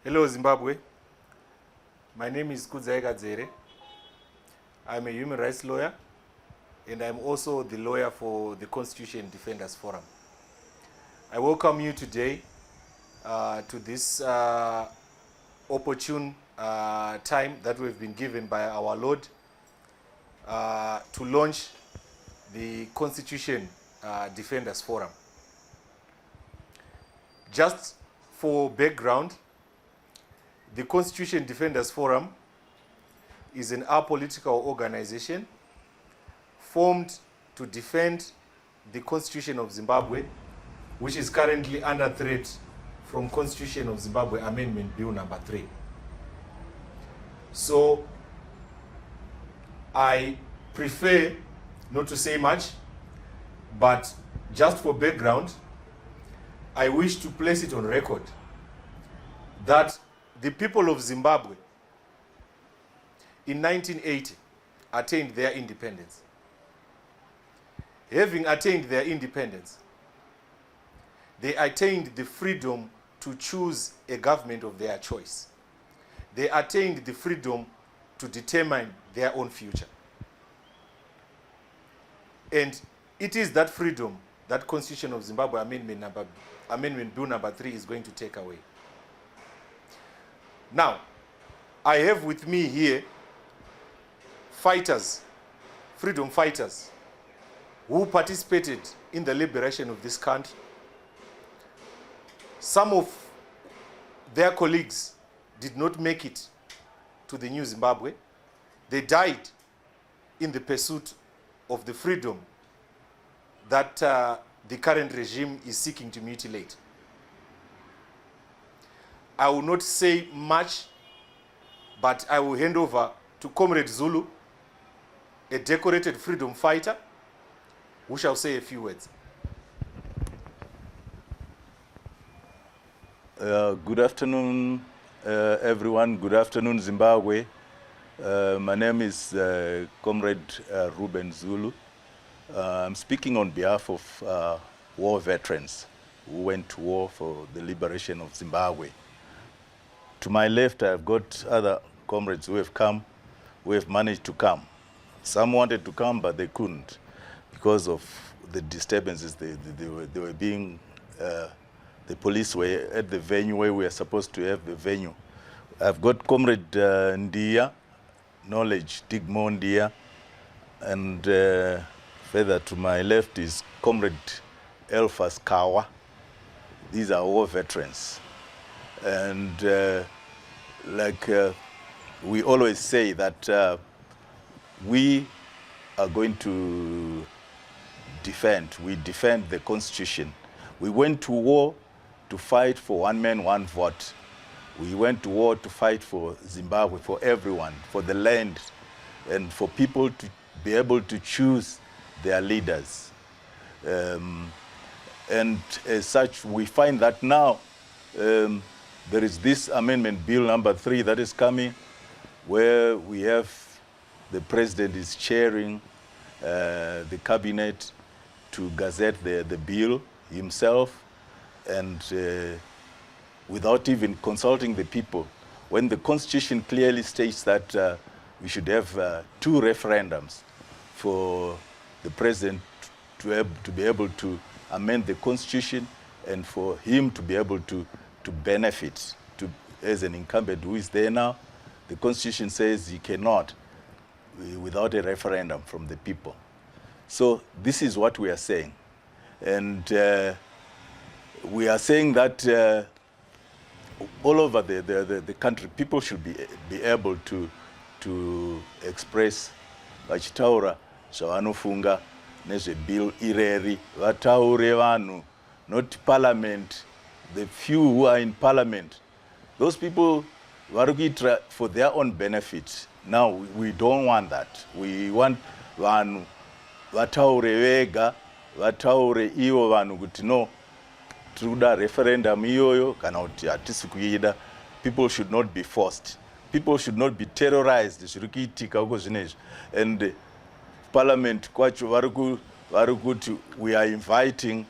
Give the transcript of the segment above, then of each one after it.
Hello Zimbabwe, my name is Kudzaiga Dzere. I'm a human rights lawyer and I'm also the lawyer for the Constitution Defenders Forum. I welcome you today to this opportune time that we've been given by our Lord to launch the Constitution Defenders Forum. Just for background, the Constitution Defenders Forum is an apolitical organization formed to defend the Constitution of Zimbabwe, which is currently under threat from Constitution of Zimbabwe Amendment Bill number 3. So I prefer not to say much, but just for background, I wish to place it on record that the people of Zimbabwe in 1980 attained their independence. Having attained their independence, they attained the freedom to choose a government of their choice. They attained the freedom to determine their own future. And it is that freedom that Constitution of Zimbabwe Amendment Bill number 3 is going to take away. Now, I have with me here fighters, freedom fighters, who participated in the liberation of this country. Some of their colleagues did not make it to the new Zimbabwe. They died in the pursuit of the freedom that the current regime is seeking to mutilate. I will not say much, but I will hand over to Comrade Zulu, a decorated freedom fighter, who shall say a few words. Good afternoon, everyone. Good afternoon, Zimbabwe. My name is Comrade Ruben Zulu. I'm speaking on behalf of war veterans who went to war for the liberation of Zimbabwe. To my left, I've got other comrades who have come, who have managed to come. Some wanted to come, but they couldn't because of the disturbances. They were being, the police were at the venue where we are supposed to have the venue. I've got Comrade Ndia, Knowledge, Digmo Ndia, and further to my left is Comrade Elfas Kawa. These are war veterans. And like we always say that we are going to we defend the Constitution. We went to war to fight for one man, one vote. We went to war to fight for Zimbabwe, for everyone, for the land, and for people to be able to choose their leaders. And as such, we find that now there is this Amendment Bill number 3 that is coming, where we have the President is chairing the cabinet to gazette the bill himself, and without even consulting the people, when the Constitution clearly states that we should have 2 referendums for the President to be able to amend the Constitution and for him to be able to benefit as an incumbent who is there now. The Constitution says he cannot without a referendum from the people. So this is what we are saying. And we are saying that all over the country, people should be able to express vachitaura zvavanofunga nezvebill ireri, vataure vanhu, not parliament. The few who are in parliament, those people vari kuitira for their own benefit. Now we don't want that. We want vanhu vataure vega, vataure ivo vanhu kuti no, tiri referendum iyoyo kana kuti hatisi kuida. People should not be forced. People should not be terrorized zviri kuitika uko zvinezvi. And parliament kwacho vari kuti we are inviting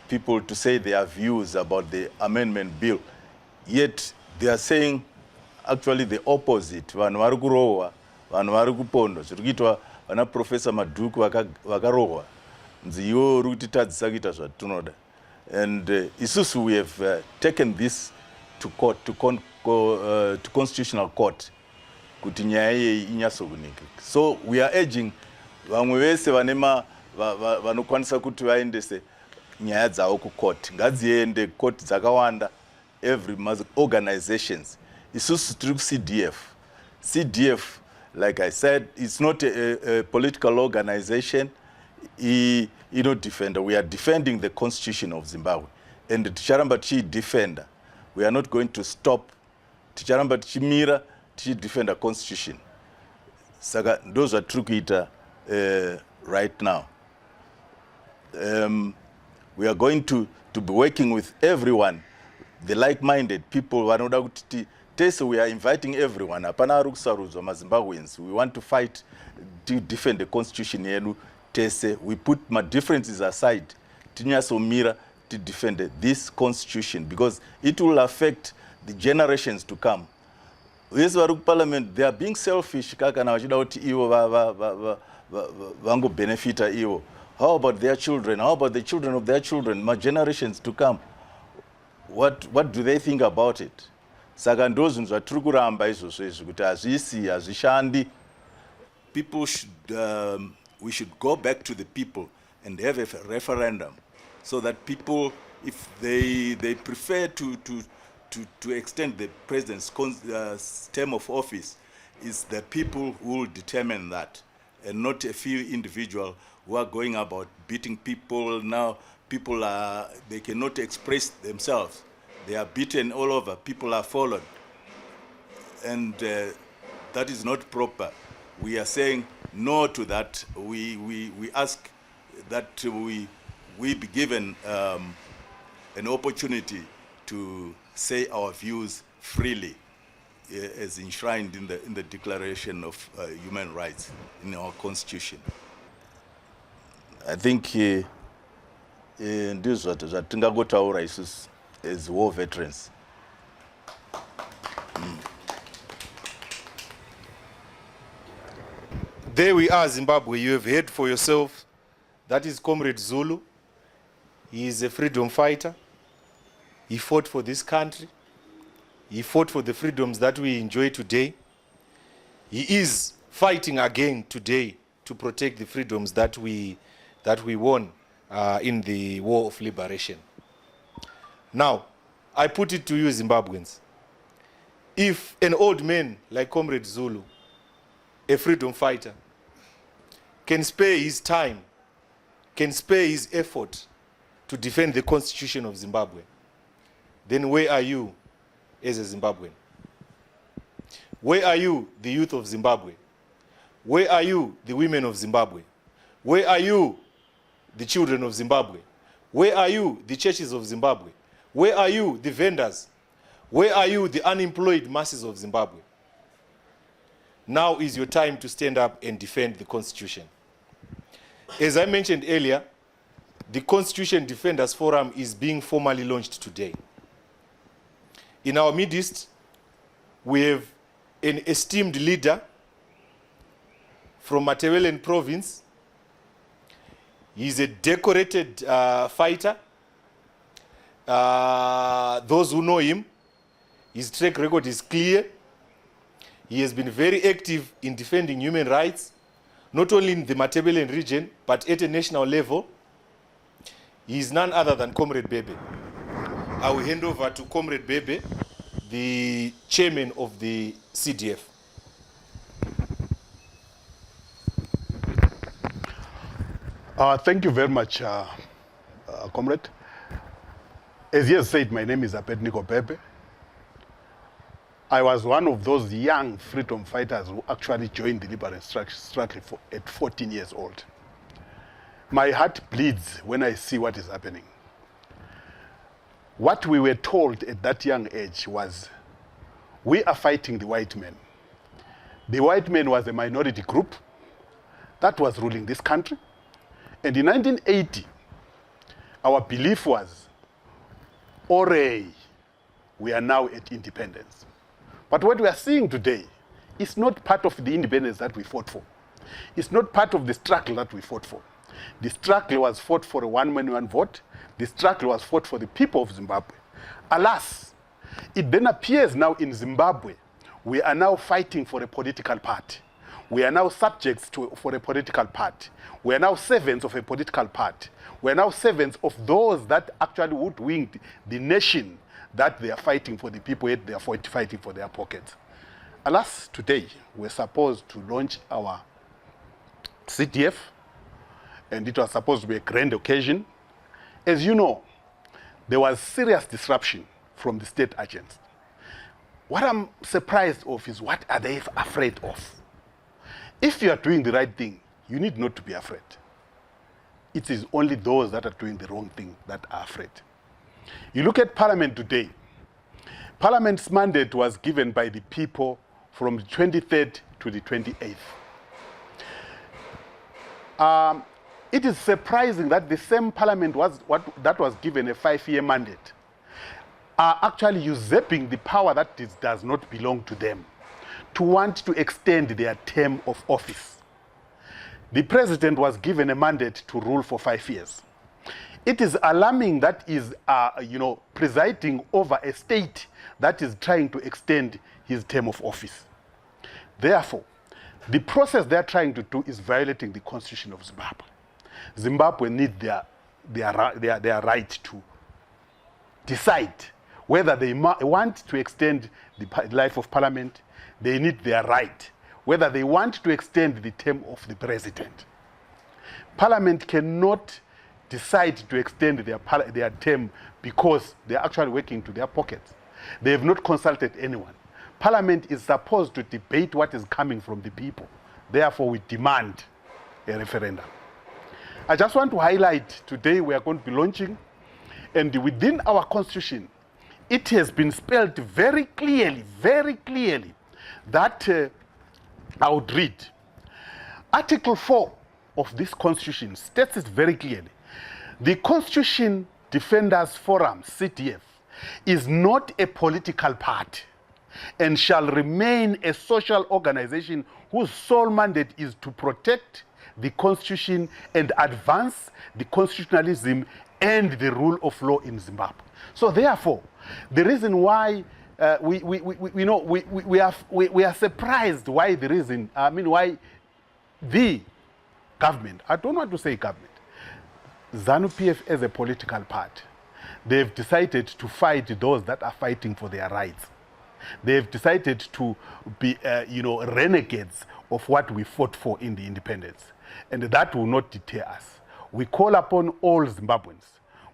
people to say their views about the amendment bill. Yet they are saying actually the opposite. Vanhu vari kurohwa, vanhu vari kupondwa. Zviri kuitwa vana Professor Madhuku vakarohwa. Nzi iwo uri kutitadzisa kuita zvatinoda. And isusu we have taken this to court, to constitutional court, kuti nyaya iyi inyasokunika. So we are urging vamwe vese vanokwanisa kuti vaendese nyaya dzavo kucourt. Ngadziende court dzakawanda, every organizations. Isusu tiri CDF. CDF, like I said, it's not a political organization. Defender. We are defending the constitution of Zimbabwe. And ticharamba defender. We are not going to stop. Ticharamba tichimira defend the constitution. Saka those are true right now. We are going to be working with everyone, the like-minded people. We are inviting everyone. Apana rukusaruzwa maZimbabweans. We want to fight to defend the constitution yenu. We put my differences aside. Tinyasomira to defend this constitution because it will affect the generations to come. Yes, Parliament, they are being selfish. How about their children? How about the children of their children, my generations to come? What do they think about it? People should, we should go back to the people and have a referendum so that people, if they prefer to extend the president's term of office, it's the people who will determine that, and not a few individuals who are going about beating people. Now people they cannot express themselves. They are beaten all over. People are fallen. And that is not proper. We are saying no to that. We ask that we be given an opportunity to say our views freely, as enshrined in the Declaration of Human Rights in our Constitution. I think this is what zvatingangotaura isusu as war veterans. There we are, Zimbabwe. You have heard for yourself. That is Comrade Zulu. He is a freedom fighter. He fought for this country. He fought for the freedoms that we enjoy today. He is fighting again today to protect the freedoms that we won in the War of Liberation. Now, I put it to you, Zimbabweans. If an old man like Comrade Zulu, a freedom fighter, can spare his time, can spare his effort to defend the Constitution of Zimbabwe, then where are you as a Zimbabwean? Where are you, the youth of Zimbabwe? Where are you, the women of Zimbabwe? Where are you, the children of Zimbabwe? Where are you, the churches of Zimbabwe? Where are you, the vendors? Where are you, the unemployed masses of Zimbabwe? Now is your time to stand up and defend the Constitution. As I mentioned earlier, the Constitution Defenders Forum is being formally launched today. In our midst, we have an esteemed leader from Matebeleland province. He is a decorated fighter. Those who know him, his track record is clear. He has been very active in defending human rights, not only in the Matebeleland region, but at a national level. He is none other than Comrade Bebe. I will hand over to Comrade Bebe, the chairman of the CDF. Thank you very much, Comrade. As he has said, my name is Abednego Bebe. I was one of those young freedom fighters who actually joined the liberation struggle at 14 years old. My heart bleeds when I see what is happening. What we were told at that young age was, we are fighting the white man. The white man was a minority group that was ruling this country. And in 1980, our belief was, Ore, we are now at independence. But what we are seeing today is not part of the independence that we fought for. It's not part of the struggle that we fought for. The struggle was fought for a one-man, one vote. The struggle was fought for the people of Zimbabwe. Alas, it then appears now in Zimbabwe, we are now fighting for a political party. We are now subjects for a political party. We are now servants of a political party. We are now servants of those that actually hoodwinked the nation that they are fighting for the people, yet they are fighting for their pockets. Alas, today, we're supposed to launch our CTF, and it was supposed to be a grand occasion. As you know, there was serious disruption from the state agents. What I'm surprised of is what are they afraid of? If you are doing the right thing, you need not to be afraid. It is only those that are doing the wrong thing that are afraid. You look at Parliament today. Parliament's mandate was given by the people from the 23rd to the 28th. It is surprising that the same Parliament that was given a 5-year mandate are actually usurping the power that does not belong to them to want to extend their term of office. The president was given a mandate to rule for 5 years. It is alarming that is, presiding over a state that is trying to extend his term of office. Therefore, the process they are trying to do is violating the constitution of Zimbabwe. Zimbabwe need their right to decide whether they want to extend the life of parliament. They need their right, whether they want to extend the term of the president. Parliament cannot decide to extend their term because they are actually working to their pockets. They have not consulted anyone. Parliament is supposed to debate what is coming from the people. Therefore, we demand a referendum. I just want to highlight today we are going to be launching, and within our constitution, it has been spelled very clearly, that I would read. Article 4 of this constitution states it very clearly. The Constitution Defenders Forum, CTF, is not a political party and shall remain a social organization whose sole mandate is to protect the Constitution and advance the constitutionalism and the rule of law in Zimbabwe. So therefore, the reason why we are surprised why why the government, I don't want to say government, ZANU-PF as a political party, they've decided to fight those that are fighting for their rights. They've decided to be, renegades of what we fought for in the independence. And that will not deter us. We call upon all Zimbabweans.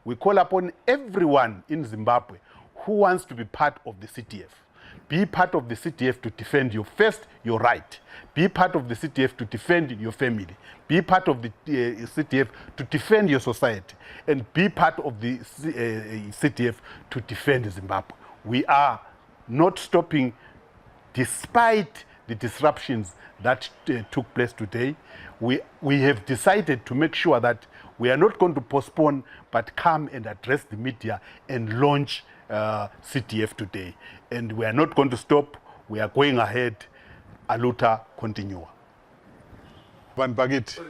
We call upon everyone in Zimbabwe who wants to be part of the CTF. Be part of the CTF to defend your right. Be part of the CTF to defend your family. Be part of the CTF to defend your society. And be part of the CTF to defend Zimbabwe. We are not stopping despite the disruptions that took place today. We have decided to make sure that we are not going to postpone, but come and address the media and launch CTF today. And we are not going to stop. We are going ahead. Aluta continua. Van Bagit. Sorry.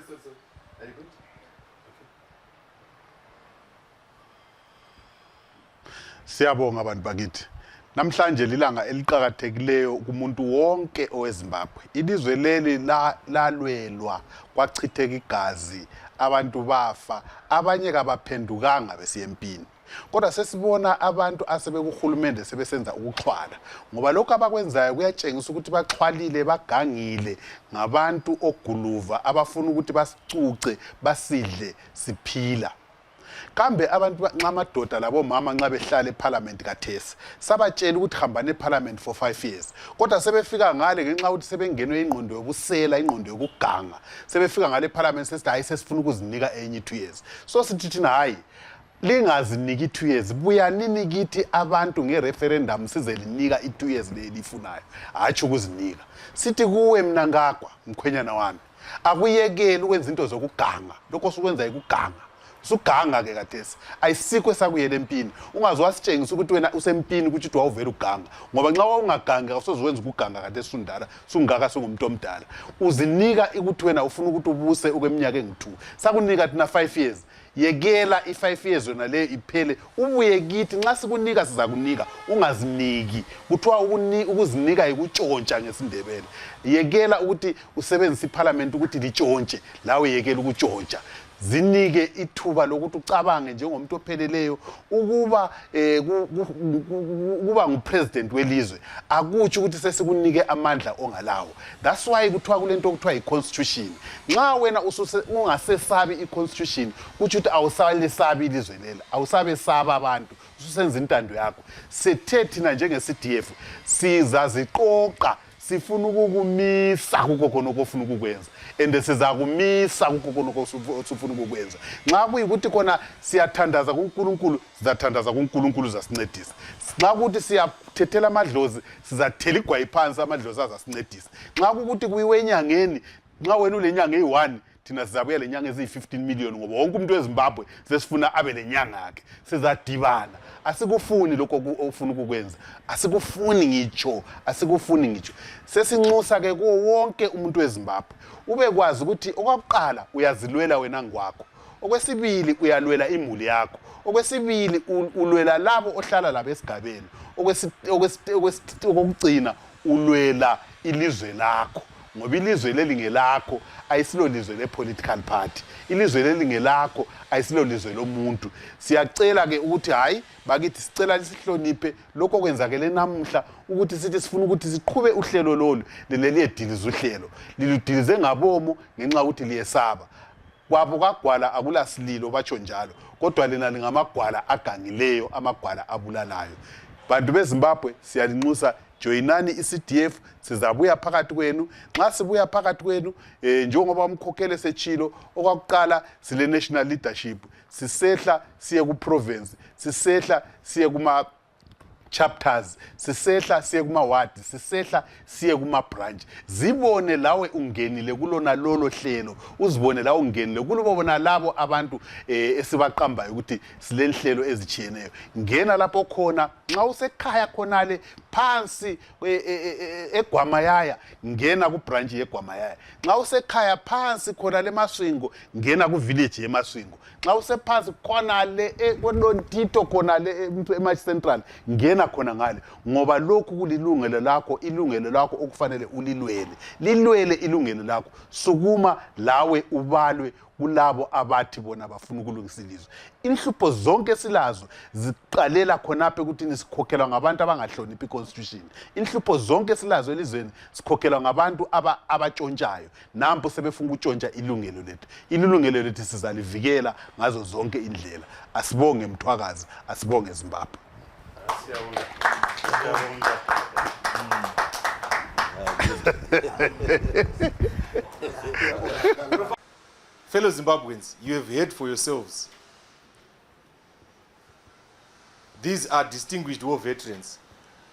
Are you good? Siyabonga Van Bagit. Namhlanje lilanga eliqhakathekileyo kumuntu wonke oweZimbabwe. Ilizwe leli lalwelwa kwachitheka igazi, abantu bafa, abanye kabaphendukanga besiyempini. Kodwa sesibona abantu asebekuhulumende sebesenza ukuxhwala, ngoba lokho abakwenzayo kuyatshengisa ukuthi baxhwalile, bagangile ngabantu oguluva abafuna ukuthi basicuce, basidle siphila. Kambe abantu nxamadoda labo mama nxa behlala eParliament kathesi sabatshela ukuthi hambane eParliament for 5 years, kodwa sebefika ngale ngenxa ukuthi sebengenwe ingqondo yobusela, ingqondo yokuganga, sebefika ngale eParliament sesithi hayi sesifuna ukuzinika enye 2 years. So sithi thina hayi lingaziniki 2 years, buyanini kithi abantu ngereferendum size linika i2 years lelifunayo, hathi ukuzinika. Sithi kuwe mina ngakwa mkhwenyana wami, akuyekeli ukwenza into zokuganga, lokho sukwenza ikuganga. Suganga ke kathesi. Ayisikho esakuyela empini. Ungazi wasitshengisa ukuthi wena usempini ukuthi wawuvela uganga. Ngoba nxa wawungaganga awusoziwenza ukuganga kathesi undala, sungaka singumuntu omdala. Uzinika ukuthi wena ufuna ukuthi ubuse okweminyaka engu2. Sakunika thina 5 years. Yekela i5 years yona le iphele ubuye kithi nxa sikunika sizakunika ungaziniki kuthiwa ukuzinika ikutshontsha ngesindebele yekela ukuthi usebenzise iparliament ukuthi litshontshe lawe yekela ukutshontsha zinike ithuba lokuthi ucabange njengomuntu opheleleyo ukuba ukuba ngupresident welizwe akutsho ukuthi sesikunike amandla ongalawo. That's why kuthiwa kulento okuthiwa iconstitution. Nxa wena ungasesabi iconstitution kutsho ukuthi awusalesabi ilizwe lela, awusabesaba abantu, ususenza intando yakho. Sethe thina njenge-CDF sizaziqoqa sifuna ukukumisa kukho khona okufuna ukukwenza and sizakumisa kukho khona osufuna ukukwenza. Nxa kuyikuthi khona siyathandaza kuNkulunkulu sizathandaza kuNkulunkulu zasincedisa. Nxa ukuthi siyathethela amadlozi sizathela igwayi phansi amadlozi azasincedisa. Nxa ukuthi kuyiwe enyangeni nxa wena ulenyanga eyi1 thina sizabuya lenyanga eziyi15 million ngoba wonke umuntu weZimbabwe sesifuna abe lenyanga yakhe. Sizadibana. Asikufuni lokho ofuna ukukwenza. Asikufuni ngitsho, asikufuni ngitsho. Sesinxusa ke kuwo wonke umuntu weZimbabwe. Ubekwazi ukuthi okwakuqala uyazilwela wena ngwakho. Okwesibili uyalwela imuli yakho. Okwesibili ulwela labo ohlala labo esigabeni. Okugcina ulwela ilizwe lakho. Ngoba ilizwe lelingelakho ayisilo lizwe le-political party. Ilizwe lelingelakho ayisilo lizwe lomuntu. Siyacela ke ukuthi hayi bakithi sicela lisihloniphe lokho okwenzakele namuhla ukuthi sithi sifuna ukuthi siqhube uhlelo lolu leliyediliza uhlelo. Liludilize ngabomo ngenxa ukuthi liyesaba. Kwabo kagwala akulasililo batsho njalo. Kodwa lena lingamagwala agangileyo, amagwala abulalayo. Bantu beZimbabwe siyalinxusa joinani iCDF sizabuya phakathi kwenu. Nxa sibuya phakathi kwenu njengoba umkhokheli sechilo okwakuqala sile national leadership sisehla siye ku province, sisehla siye kuma chapters, sisehla siye kuma ward, sisehla siye kuma branch. Zibone lawe ungenile kulona lolo hlelo, uzibone lawe ungenile kulubona labo abantu esibaqambayo ukuthi silenhlelo ezichiyeneyo. Ngena lapho khona nxa usekhaya khonale phansi eGwamayaya ngena ku branch yeGwamayaya. Nxa usekhaya phansi khona leMaswingo ngena ku village yeMaswingo. Nxa usephansi khona le eLontito khona le eMach Central ngena khona ngale ngoba lokhu kulilungelo lakho, ilungelo lakho okufanele ulilwele. Lilwele ilungelo lakho. Sukuma lawe ubalwe kulabo abathi bona bafuna ukulungisa ilizwe. Inhlupho zonke silazo ziqalela khonapha ukuthi nisikhokhelwa ngabantu abangahloniphi iconstitution. Inhlupho zonke silazo elizweni sikhokhelwa ngabantu abatshontshayo. Nampo sebefuna ukutshontsha ilungelo lethu. Ilungelo lethu sizalivikela ngazo zonke indlela. Asibonge Mthwakazi, asibonge Zimbabwe. Fellow Zimbabweans, you have heard for yourselves. These are distinguished war veterans.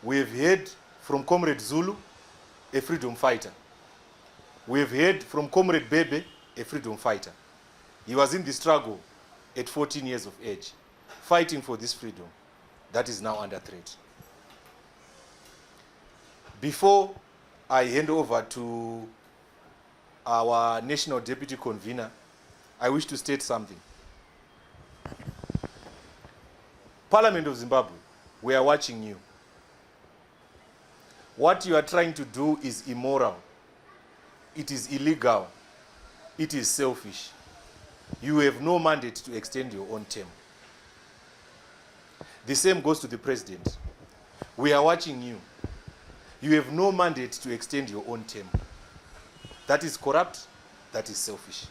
We have heard from Comrade Zulu, a freedom fighter. We have heard from Comrade Bebe, a freedom fighter. He was in the struggle at 14 years of age, fighting for this freedom that is now under threat. Before I hand over to our National Deputy Convener, I wish to state something. Parliament of Zimbabwe, we are watching you. What you are trying to do is immoral. It is illegal. It is selfish. You have no mandate to extend your own term. The same goes to the president. We are watching you. You have no mandate to extend your own term. That is corrupt. That is selfish.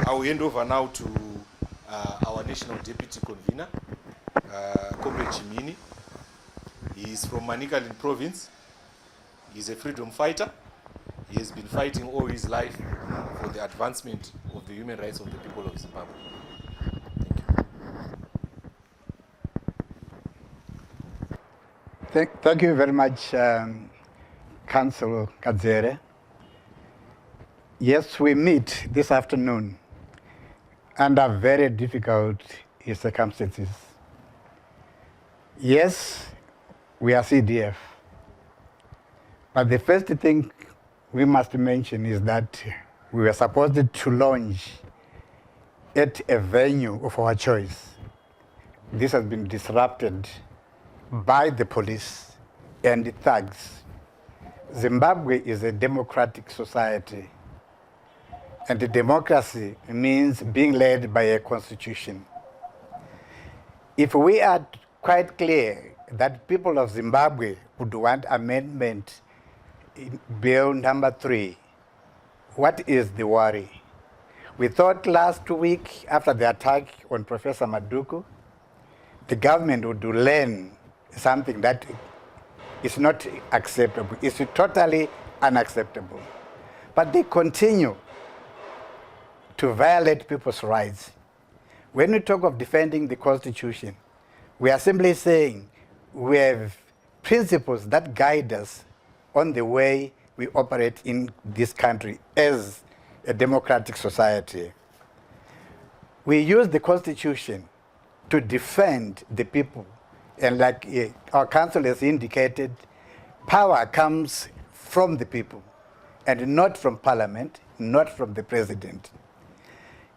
I will hand over now to our National Deputy Convener, Comrade Chimini. He is from Manicaland Province. He is a freedom fighter. He has been fighting all his life for the advancement of the human rights of the people of Zimbabwe. Thank you very much, Councillor Kadzere. Yes, we meet this afternoon under very difficult circumstances. Yes, we are CDF. But the first thing we must mention is that we were supposed to launch at a venue of our choice. This has been disrupted by the police and the thugs. Zimbabwe is a democratic society, and the democracy means being led by a constitution. If we are quite clear that people of Zimbabwe would want amendment in Bill number 3, what is the worry? We thought last week, after the attack on Professor Maduku, the government would learn something that is not acceptable. It's totally unacceptable. But they continue to violate people's rights. When we talk of defending the Constitution, we are simply saying we have principles that guide us on the way we operate in this country as a democratic society. We use the Constitution to defend the people. And like our council has indicated, power comes from the people and not from Parliament, not from the President.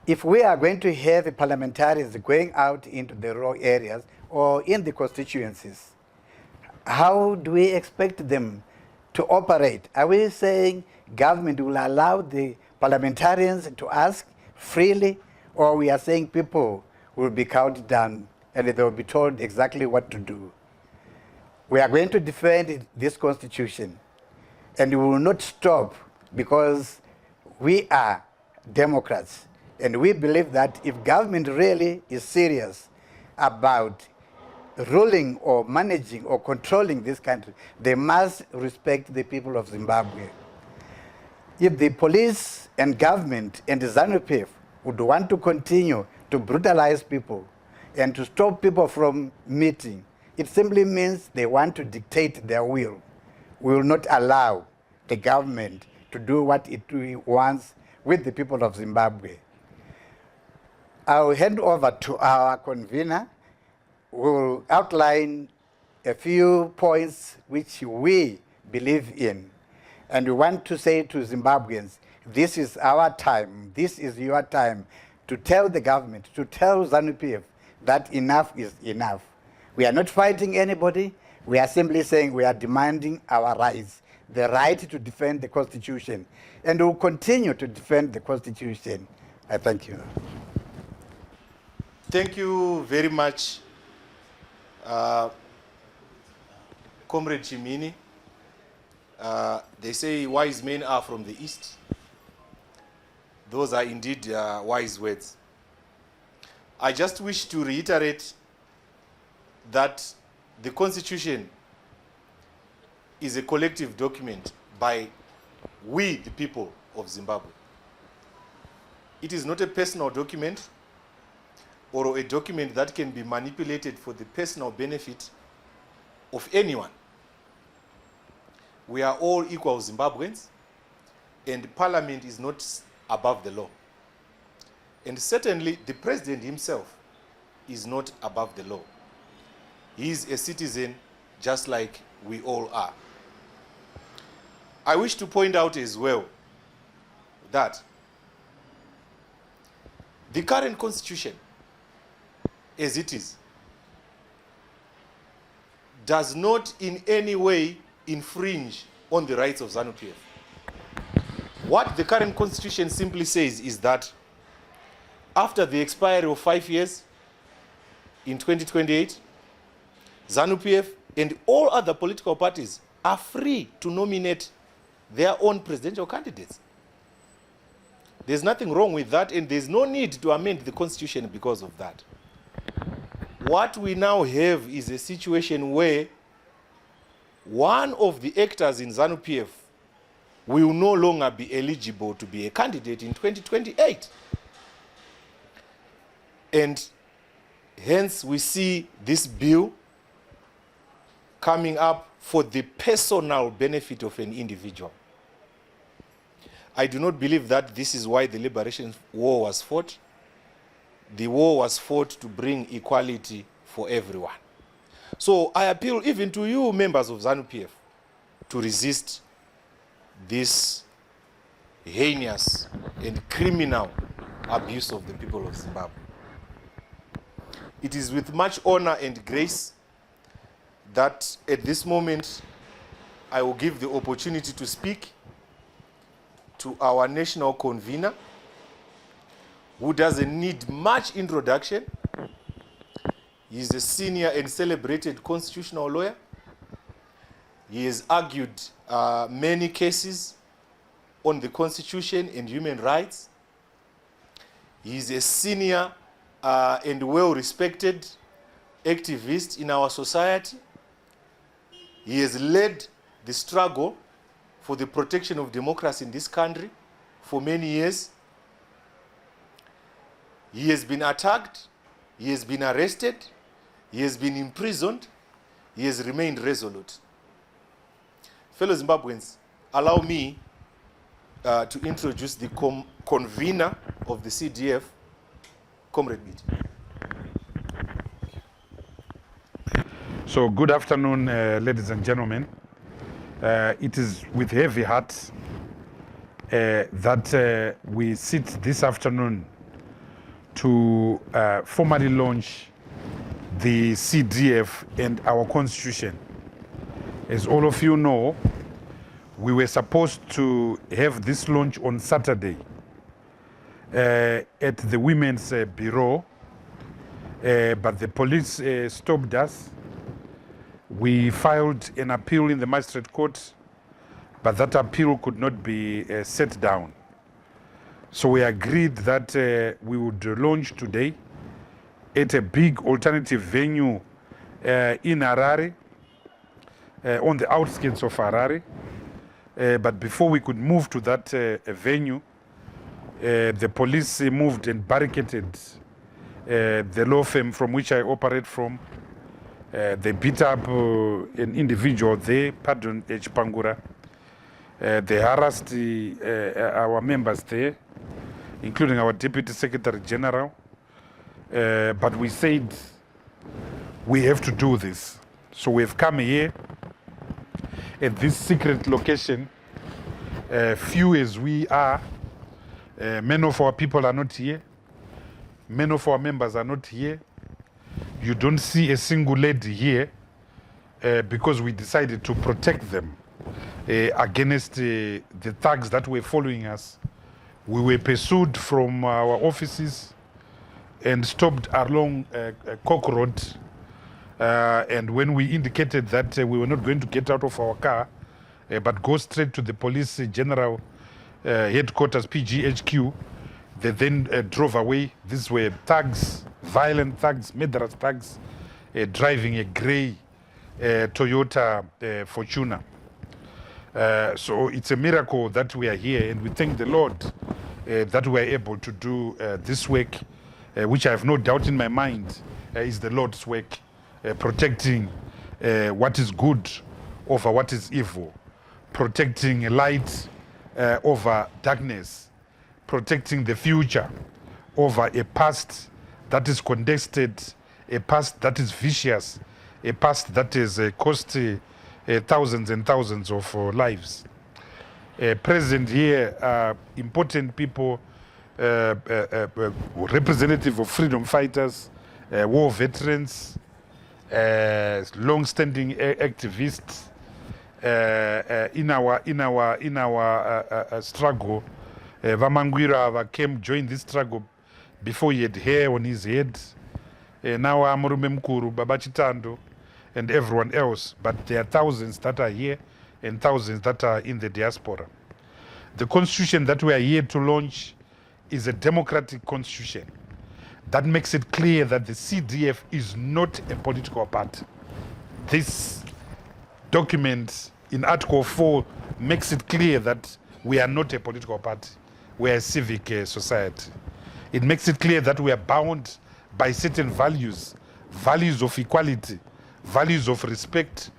If we are going to have parliamentarians going out into the rural areas or in the constituencies, how do we expect them to operate? Are we saying government will allow the parliamentarians to ask freely, or we are saying people will be counted down and they will be told exactly what to do? We are going to defend this constitution, and we will not stop because we are Democrats. And we believe that if government really is serious about ruling or managing or controlling this country, they must respect the people of Zimbabwe. If the police and government and the ZANU-PF would want to continue to brutalize people and to stop people from meeting, it simply means they want to dictate their will. We will not allow the government to do what it wants with the people of Zimbabwe. I'll hand over to our convener, who will outline a few points which we believe in. And we want to say to Zimbabweans, this is our time, this is your time, to tell the government, to tell ZANU-PF that enough is enough. We are not fighting anybody, we are simply saying we are demanding our rights, the right to defend the Constitution, and we will continue to defend the Constitution. I thank you. Thank you very much, Comrade Chimini. They say wise men are from the east. Those are indeed wise words. I just wish to reiterate that the Constitution is a collective document by we, the people of Zimbabwe. It is not a personal document or a document that can be manipulated for the personal benefit of anyone. We are all equal Zimbabweans, and Parliament is not above the law. And certainly, the President himself is not above the law. He is a citizen just like we all are. I wish to point out as well that the current Constitution, as it is, does not in any way infringe on the rights of ZANU-PF. What the current Constitution simply says is that after the expiry of 5 years, in 2028, ZANU-PF and all other political parties are free to nominate their own presidential candidates. There's nothing wrong with that, and there's no need to amend the Constitution because of that. What we now have is a situation where one of the actors in ZANU-PF will no longer be eligible to be a candidate in 2028. And hence we see this bill coming up for the personal benefit of an individual. I do not believe that this is why the Liberation War was fought. the war was fought to bring equality for everyone. So I appeal even to you members of ZANU-PF to resist this heinous and criminal abuse of the people of Zimbabwe. It is with much honor and grace that at this moment I will give the opportunity to speak to our national convener, who doesn't need much introduction. He is a senior and celebrated constitutional lawyer. He has argued many cases on the Constitution and human rights. He is a senior and well-respected activist in our society. He has led the struggle for the protection of democracy in this country for many years. He has been attacked, he has been arrested, he has been imprisoned, he has remained resolute. Fellow Zimbabweans, allow me to introduce the convener of the CDF, Comrade Biti. So good afternoon, ladies and gentlemen. It is with heavy heart that we sit this afternoon to formally launch the CDF and our constitution. As all of you know, we were supposed to have this launch on Saturday at the Women's Bureau, but the police stopped us. We filed an appeal in the magistrate court, but that appeal could not be set down. So we agreed that we would launch today at a big alternative venue in Harare, on the outskirts of Harare. But before we could move to that venue, the police moved and barricaded the law firm from which I operate from. They beat up an individual there, Pardon H. Pangura. They harassed our members there, including our Deputy Secretary General. But we said, we have to do this. So we've come here at this secret location. Few as we are, many of our people are not here. Many of our members are not here. You don't see a single lady here because we decided to protect them against the thugs that were following us. We were pursued from our offices and stopped along Cock Road. And when we indicated that we were not going to get out of our car, but go straight to the police general headquarters, PGHQ, they then drove away. These were thugs, violent thugs, murderous thugs, driving a gray Toyota Fortuner. So it's a miracle that we are here, and we thank the Lord that we are able to do this work, which I have no doubt in my mind is the Lord's work, protecting what is good over what is evil, protecting light over darkness, protecting the future over a past that is contested, a past that is vicious, a past that has cost thousands and thousands of lives. Present here are important people, representative of freedom fighters, war veterans, long-standing activists in our struggle. Vamangwira came join this struggle before he had hair on his head. Now Amurume Mkuru, Baba Chitando, and everyone else. But there are thousands that are here and thousands that are in the diaspora. The constitution that we are here to launch is a democratic constitution that makes it clear that the CDF is not a political party. This document in Article 4 makes it clear that we are not a political party. We are a civic society. It makes it clear that we are bound by certain values, values of equality, values of respect,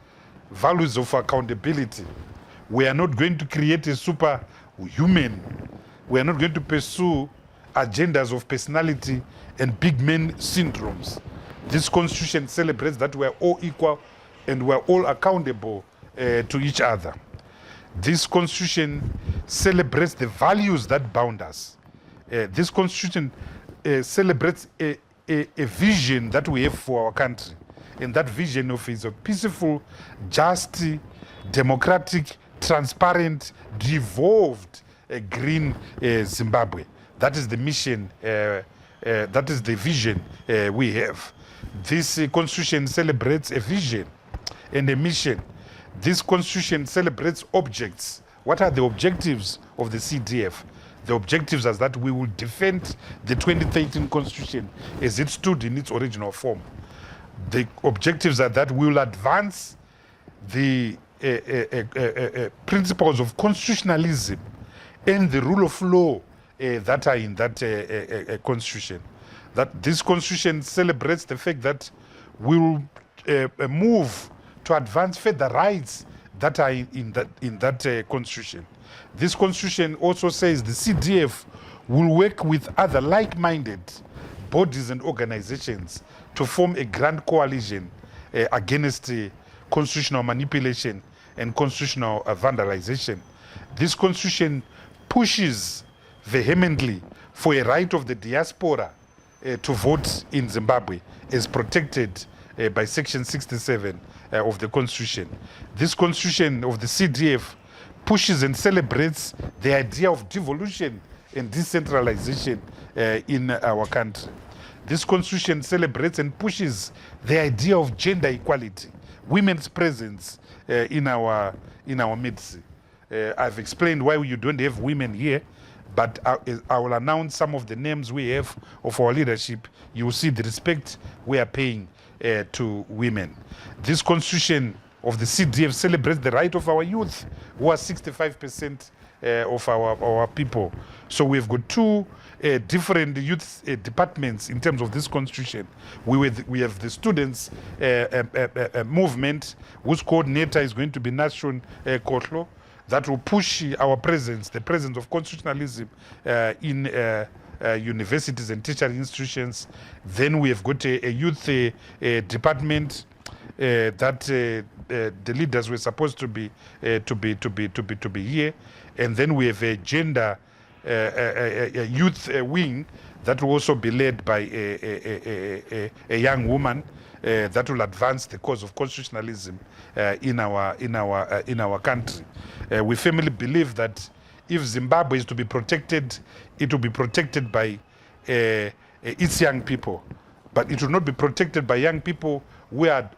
values of accountability. We are not going to create a superhuman. We are not going to pursue agendas of personality and big man syndromes. This constitution celebrates that we are all equal and we are all accountable to each other. This constitution celebrates the values that bound us. This constitution celebrates a vision that we have for our country. And that vision is a peaceful, just, democratic, transparent, devolved, green Zimbabwe. That is the mission, that is the vision we have. This constitution celebrates a vision and a mission. This constitution celebrates objects. What are the objectives of the CDF? The objectives are that we will defend the 2013 constitution as it stood in its original form. The objectives are that we will advance the principles of constitutionalism and the rule of law that are in that constitution. That this constitution celebrates the fact that we will move to advance further rights that are in that constitution. This constitution also says the CDF will work with other like-minded bodies and organizations to form a grand coalition against constitutional manipulation and constitutional vandalization. This constitution pushes vehemently for a right of the diaspora to vote in Zimbabwe as protected by Section 67 of the Constitution. This Constitution of the CDF pushes and celebrates the idea of devolution and decentralization in our country. This Constitution celebrates and pushes the idea of gender equality, women's presence in our midst. I've explained why you don't have women here, but I will announce some of the names we have of our leadership. You will see the respect we are paying to women. This constitution of the CDF celebrates the right of our youth, who are 65% of our people. So we've got two different youth departments in terms of this constitution. We have the students movement, whose coordinator is going to be Nation Kotlo, that will push our presence, the presence of constitutionalism in universities and tertiary institutions. Then we have got a youth department that the leaders were supposed to be here, and then we have a gender a youth wing that will also be led by a young woman that will advance the cause of constitutionalism in our country. We firmly believe that if Zimbabwe is to be protected, it will be protected by its young people, but it will not be protected by young people who are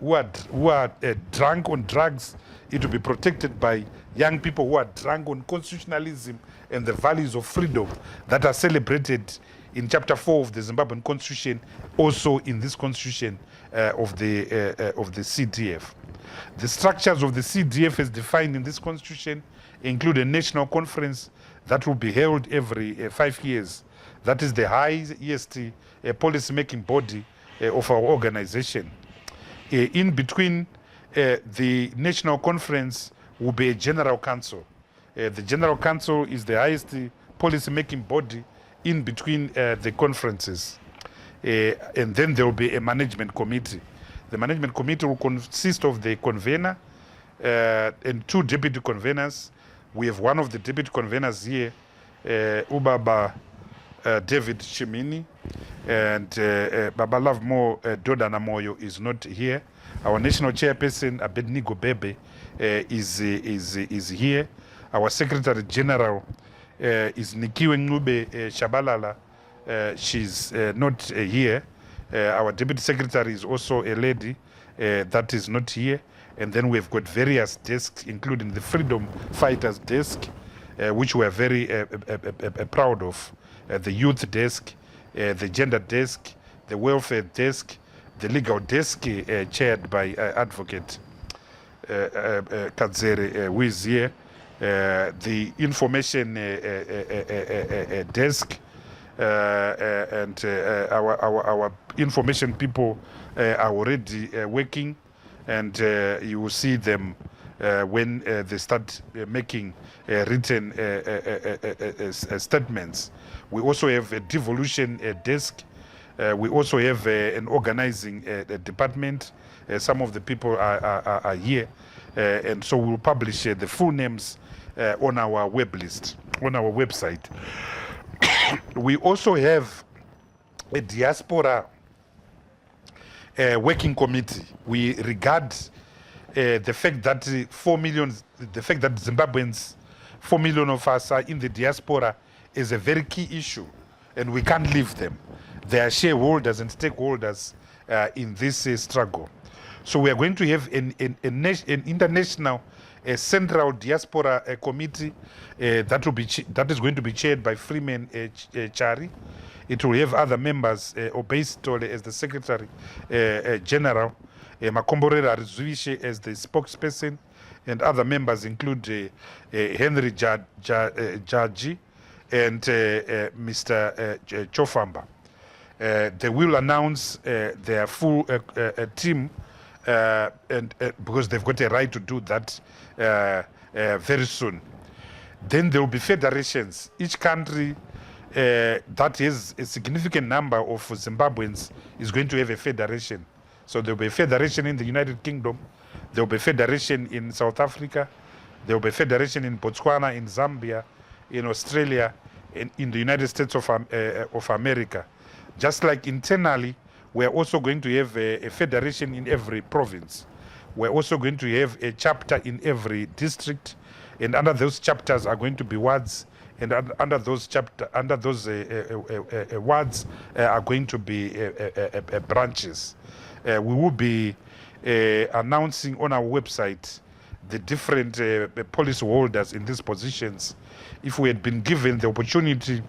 drunk on drugs. It will be protected by young people who are drunk on constitutionalism and the values of freedom that are celebrated in Chapter 4 of the Zimbabwean Constitution, also in this Constitution of the CDF. The structures of the CDF as defined in this Constitution include a national conference that will be held every 5 years. That is the highest policy-making body of our organization. In between the national conference will be a general council. The general council is the highest policy-making body in between the conferences. And then there will be a management committee. The management committee will consist of the convener and two deputy conveners. We have one of the deputy conveners here, Ubaba David Chimini, and Baba Love Mo Dodana Moyo is not here. Our national chairperson, Abednego Bebe, is here. Our secretary general is Nikiwe Ngube Shabalala. She's not here. Our deputy secretary is also a lady that is not here. And then we've got various desks, including the Freedom Fighters desk, which we are very proud of. The youth desk, the gender desk, the welfare desk, the legal desk chaired by Advocate Kadzere, who is here, the information desk, and our information people are already working, and you will see them when they start making written statements. We also have a devolution desk. We also have an organizing department. Some of the people are here, and so we'll publish the full names on our web list, on our website. We also have a diaspora working committee. We regard the fact that 4 million, the fact that Zimbabweans, 4 million of us are in the diaspora is a very key issue, and we can't leave them. They are shareholders and stakeholders in this struggle. So we are going to have an international central diaspora committee that is going to be chaired by Freeman Chari. It will have other members, Obase Tole as the Secretary General, Makomborera Rizuishe as the spokesperson, and other members include Henry Jaji and Mr. Chofamba. They will announce their full team, and because they've got a right to do that very soon. Then there will be federations. Each country that has a significant number of Zimbabweans is going to have a federation. So there will be a federation in the United Kingdom, there will be a federation in South Africa, there will be a federation in Botswana, in Zambia, in Australia, in the United States of America. Just like internally, we're also going to have a federation in every province. We're also going to have a chapter in every district, and under those chapters are going to be wards, and under those wards are going to be branches. We will be announcing on our website the different policy holders in these positions. If we had been given the opportunity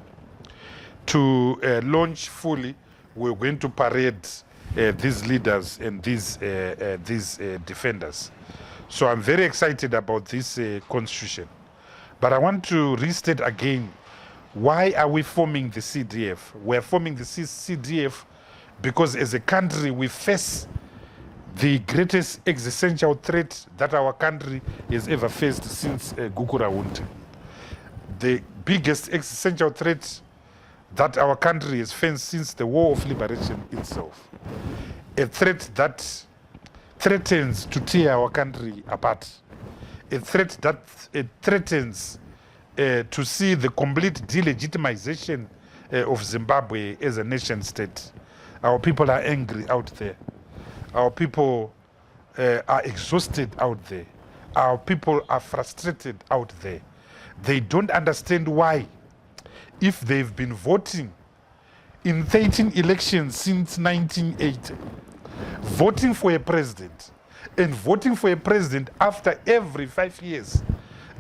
to launch fully, we're going to parade these leaders and these defenders. So I'm very excited about this constitution. But I want to restate again, why are we forming the CDF? We're forming the CDF because as a country we face the greatest existential threat that our country has ever faced since Gukurahundi. The biggest existential threat that our country has faced since the War of Liberation itself. A threat that threatens to tear our country apart. A threat that threatens to see the complete delegitimization of Zimbabwe as a nation state. Our people are angry out there. Our people are exhausted out there. Our people are frustrated out there. They don't understand why, if they've been voting in 13 elections since 1980, voting for a president, and voting for a president after every 5 years,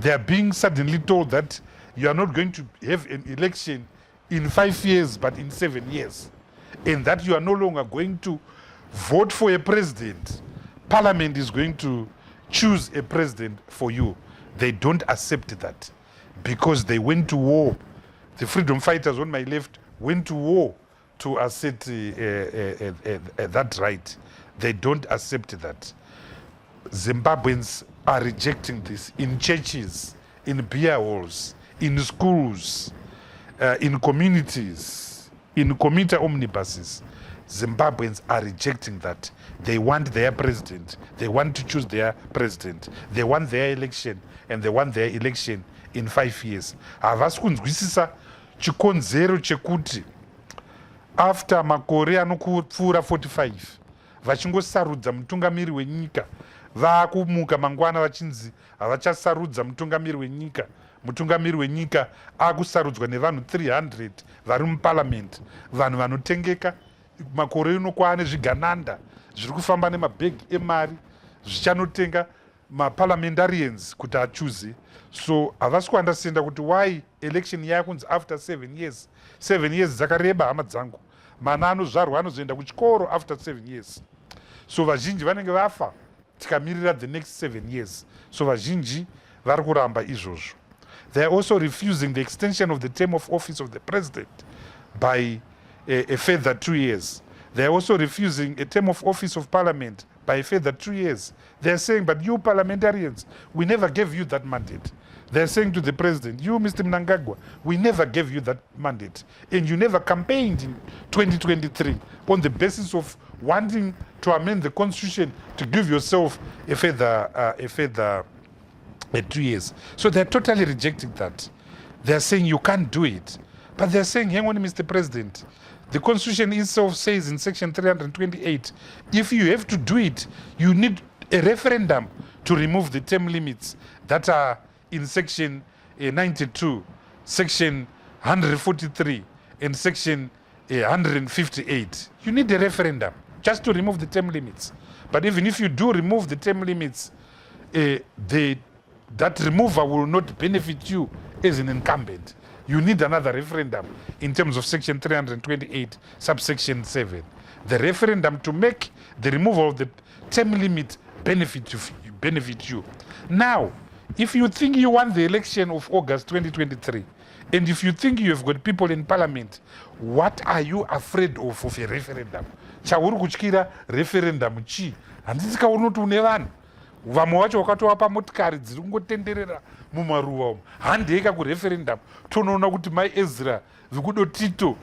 they are being suddenly told that you are not going to have an election in 5 years, but in 7 years. And that you are no longer going to vote for a president. Parliament is going to choose a president for you. They don't accept that because they went to war. The freedom fighters on my left went to war to assert that right. They don't accept that. Zimbabweans are rejecting this in churches, in beer halls, in schools, in communities, in commuter omnibuses. Zimbabweans are rejecting that. They want their president. They want to choose their president. They want their election, and they want their election in 5 years. Havasi kunzwisisa chikonzero chekuti after makore anokupfuura 45 vachingosarudza mutungamiri wenyika, vaakumuka mangwana vachinzi havachasarudza mutungamiri wenyika. Mutungamiri wenyika akusarudzwa nevanhu 300 vari muparliament, vanhu vanotengeka. Makore uno kwaane zvigananda zviri kufamba nemabhegi emari zvichanotenga maparliamentarians kuti achuze. So havasi kuandastenda kuti why election yakunzi after 7 years. 7 years dzakareba, hama dzangu. Mana anozvarwa anozoenda kuchikoro after 7 years. So vazhinji vanenge vafa tikamirira the next 7 years. So vazhinji vari kuramba izvozvo. They are also refusing the extension of the term of office of the president by a further 2 years. They are also refusing a term of office of parliament by a further 2 years. They're saying, but you parliamentarians, we never gave you that mandate. They're saying to the president, you, Mr. Mnangagwa, we never gave you that mandate. And you never campaigned in 2023 on the basis of wanting to amend the constitution to give yourself a further 2 years. So they're totally rejecting that. They're saying you can't do it. But they're saying, hang on, Mr. President, the constitution itself says in section 328, if you have to do it, you need a referendum to remove the term limits that are in section 92, section 143, and section 158. You need a referendum just to remove the term limits. But even if you do remove the term limits, that removal will not benefit you as an incumbent. You need another referendum in terms of section 328, subsection 7. The referendum to make the removal of the term limit benefit you. Now, if you think you won the election of August 2023, and if you think you have got people in parliament, what are you afraid of a referendum? Chauri kuchikira referendum chi. Handiti kaunoti une vanhu. Vamwe vacho vakatova motikari dziri kungotenderera mumaruwa umu. Handeka kureferendum. Tonoona kuti mai Ezra vekudotito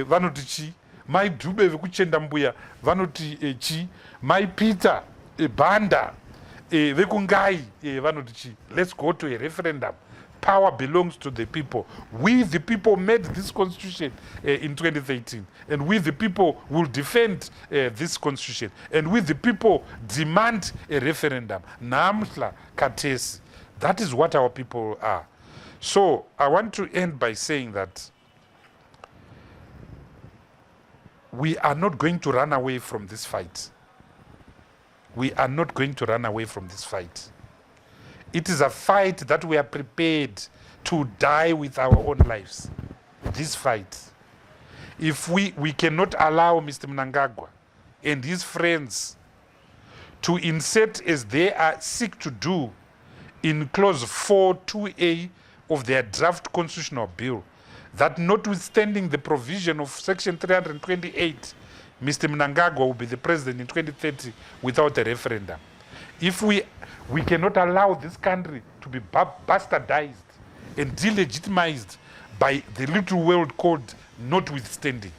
vanoti chi. Mai Dube vekuchenda mbuya vanoti chi. Mai Peter Banda vekungai vanoti chi. Let's go to a referendum. Power belongs to the people. We, the people, made this constitution in 2013. And we, the people, will defend this constitution. And we, the people, demand a referendum. Namhla Katesi. That is what our people are. So I want to end by saying that we are not going to run away from this fight. We are not going to run away from this fight. It is a fight that we are prepared to die with our own lives. This fight. If we cannot allow Mr. Mnangagwa and his friends to insert, as they seek to do in clause 4.2a of their draft constitutional bill, that notwithstanding the provision of section 328, Mr. Mnangagwa will be the president in 2030 without a referendum. If we cannot allow this country to be bastardized and delegitimized by the little world called notwithstanding.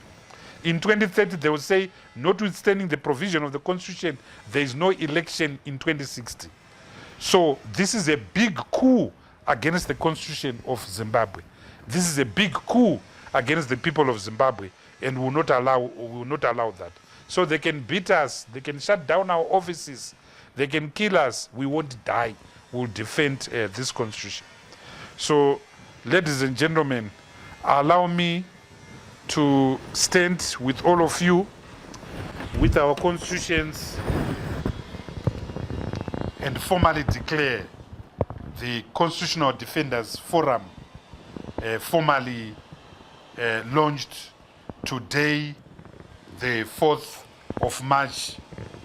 In 2030, they will say, notwithstanding the provision of the constitution, there is no election in 2060. So this is a big coup against the constitution of Zimbabwe. This is a big coup against the people of Zimbabwe, and we will not allow that. So they can beat us, they can shut down our offices, they can kill us, we won't die. We'll defend this constitution. So, ladies and gentlemen, allow me to stand with all of you with our constitutions and formally declare the Constitutional Defenders Forum formally launched today, the 4th of March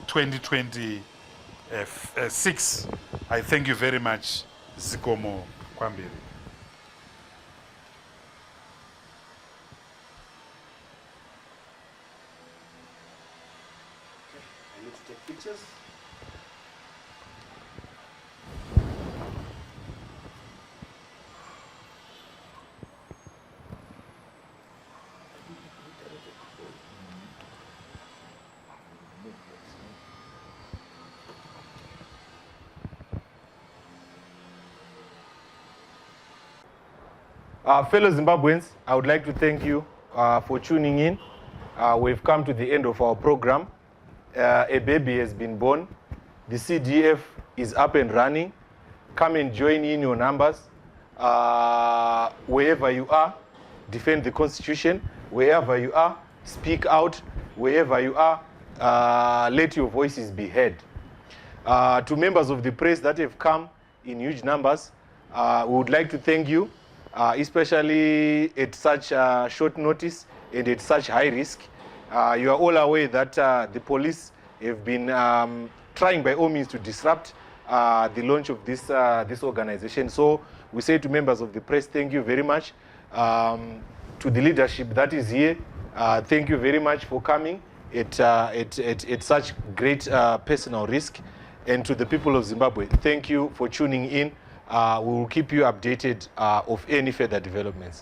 2026. I thank you very much. Zikomo Kwambiri. I need to take pictures. Fellow Zimbabweans, I would like to thank you for tuning in. We've come to the end of our program. A baby has been born. The CDF is up and running. Come and join in your numbers. Wherever you are, defend the Constitution. Wherever you are, speak out. Wherever you are, let your voices be heard. To members of the press that have come in huge numbers, we would like to thank you. Especially at such short notice and at such high risk. You are all aware that the police have been trying by all means to disrupt the launch of this organization. So we say to members of the press, thank you very much. To the leadership that is here, thank you very much for coming at such great personal risk. And to the people of Zimbabwe, thank you for tuning in. We will keep you updated of any further developments.